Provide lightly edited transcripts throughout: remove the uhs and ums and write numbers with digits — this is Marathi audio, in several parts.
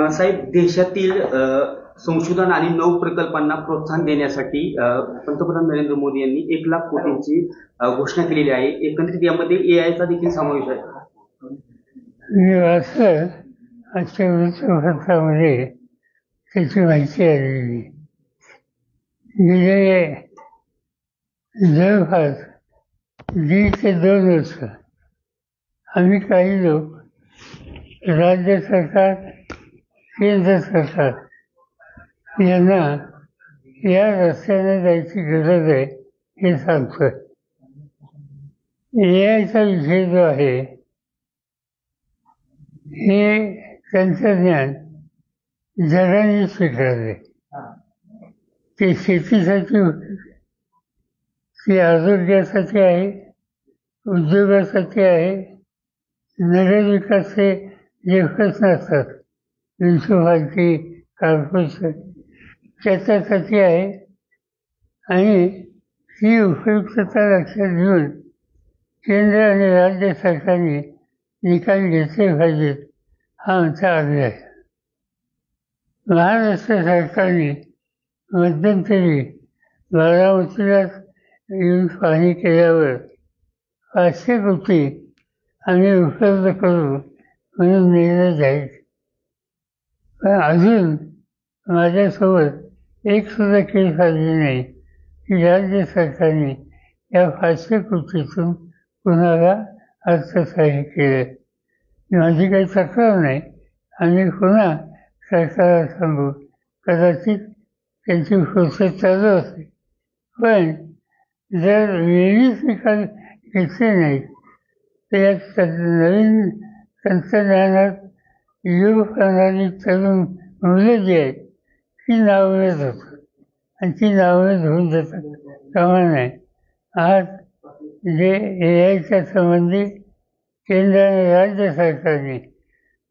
साहेब, देशातील संशोधन आणि नवप्रकल्पांना प्रोत्साहन देण्यासाठी पंतप्रधान नरेंद्र मोदी यांनी 1,00,000 कोटींची घोषणा केलेली आहे. एकंदरीत यामध्ये एआयचा देखील समावेश आहे. असं आजच्या वृत्तपत्रामध्ये त्याची माहिती आलेली. गेले जवळपास 1.5 ते 2 वर्ष आम्ही काही लोक राज्य सरकार, केंद्र सरकार यांना या रस्त्याने जायची गरज आहे हे सांगतोय. एआयचा विषय जो आहे हे तंत्रज्ञान जगाने स्वीकारले. ते शेतीसाठी, ते आरोग्यासाठी आहे, उद्योगासाठी आहे, नगरविकासचे जे प्रश्न असतात, म्युन्सिपाल्टी, कॉर्पोरेशन, त्याच्यासाठी आहे. आणि ही उपयुक्तता लक्षात घेऊन केंद्र आणि राज्य सरकारने निकाल घेतले पाहिजेत हा आमचा आग्रह आहे. महाराष्ट्र सरकारने मध्यंतरी बारामतीलाच येऊन पाहणी केल्यावर 500 कोटी आम्ही उपलब्ध करू म्हणून निर्णय जाहीर. पण अजून माझ्यासोबत एक सुद्धा केस आली नाही की राज्य सरकारने या 500 कोटीतून कुणाला अर्थसहाय्य केलं. माझी काही तक्रार नाही. आम्ही पुन्हा सरकारला सांगू. कदाचित त्यांची प्रोसेस चालू असते. पण जर वेळीच निकाल घेतले नाही तर या नवीन तंत्रज्ञानात योग करणारी तरुण मुलं जी आहेत ती नावळत होतात आणि ती नावळत होऊन जातात कामा नाही. आज जे एआयच्या संबंधी केंद्र आणि राज्य सरकारने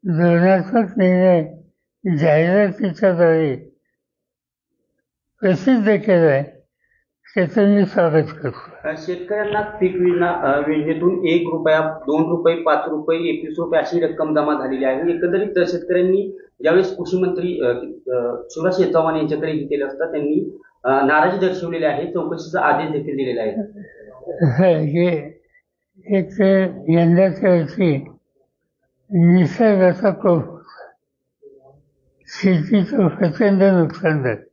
धोरणात्मक निर्णय जाहिरातीच्याद्वारे प्रसिद्ध केला आहे त्याचं मी स्वागत करतो. शेतकऱ्यांना पीक विमा योजनेतून ₹1, ₹2, ₹5, ₹21 अशी रक्कम जमा झालेली आहे. एकंदरीत शेतकऱ्यांनी ज्यावेळेस कृषी मंत्री शिवराज चव्हाण यांच्याकडे केले असता त्यांनी नाराजी दर्शवलेली आहे. चौकशीचा आदेश देखील दिलेला आहे. हे एक यंदाच्या वर्षी निसर्गाचा कोप, शेतीचं प्रचंड नुकसान झालं.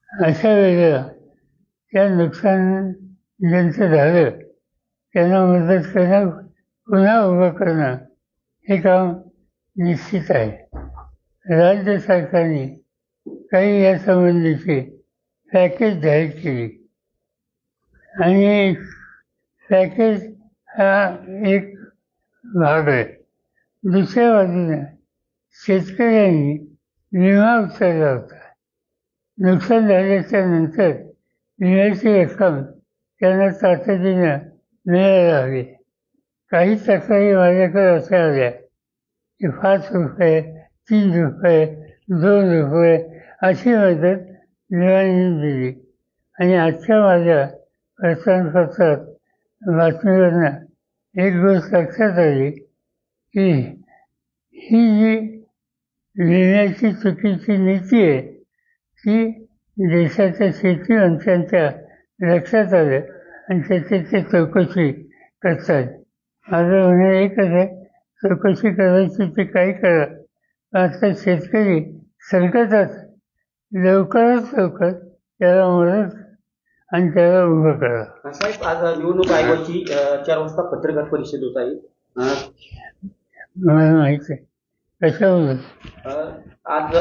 अशा वेळेला त्या नुकसान ज्यांचं झालं त्यांना मदत करणं, पुन्हा उभं करणं हे काम निश्चित आहे. राज्य सरकारने काही यासंबंधीची पॅकेज जाहीर केली आणि पॅकेज हा एक भाग आहे. दुसऱ्या बाजूने शेतकऱ्यांनी विमा उचलला होता. नुकसान झाल्याच्या नंतर विम्याची रक्कम त्यांना तातडीनं मिळायला हवी. काही तक्रारी माझ्याकडे अशा आल्या की ₹5, ₹3, ₹2 अशी मदत विम्याने दिली. आणि आजच्या माझ्या वर्तमानपत्रात बातमीवरनं एक गोष्ट लक्षात आली की ही जी विम्याची चुकीची नीती आहे ती देशाच्या शेतीमंत्र्यांच्या लक्षात आलं आणि त्याची ते चौकशी करतात. माझं म्हणणं एकच आहे, चौकशी करायची ते काही करा. आता शेतकरी संकटात लवकरात लवकर त्याला मदत आणि त्याला उभं करा. साहेब, आज निवडणूक आयोगाची 4 वाजता पत्रकार परिषद होत आहे. मला माहिती आहे कशावर. आज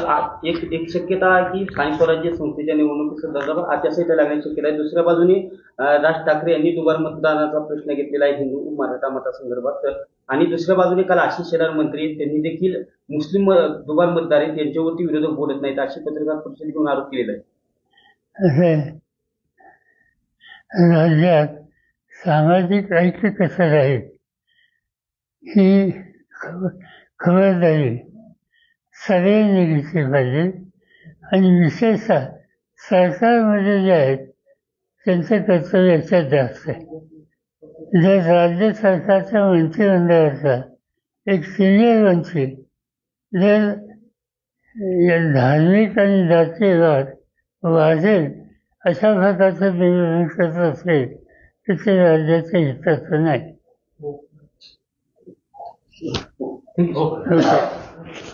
एक शक्यता आहे की स्थानिक स्वराज्य संस्थेच्या निवडणुकीसंदर्भात आचारसंहिता लागण्याची शक्यता आहे. दुसऱ्या बाजूने राज ठाकरे यांनी दुबार मतदानाचा प्रश्न घेतलेला आहे हिंदू मराठा मतासंदर्भात. आणि दुसऱ्या बाजूने काल आशिष शेलार मंत्री त्यांनी देखील मुस्लिम दुबार मतदार आहेत त्यांच्यावरती विरोधक बोलत नाहीत अशी पत्रकार परिषद घेऊन आरोप केलेला आहे. राज्यात सामाजिक ऐक्य कसं राहील ही खबरदारी सगळ्यांनी घेतली पाहिजे. आणि विशेषतः सरकारमध्ये जे आहेत त्यांचं कर्तव्य याच्यात जास्त आहे. जर राज्य सरकारच्या मंत्रिमंडळाचा एक सिनियर मंत्री जर या धार्मिक आणि जातीय वाद वाढेल अशा प्रकारचं निवेदन करत असेल तर ते राज्याच्या हिताचं नाही. ठीक आहे.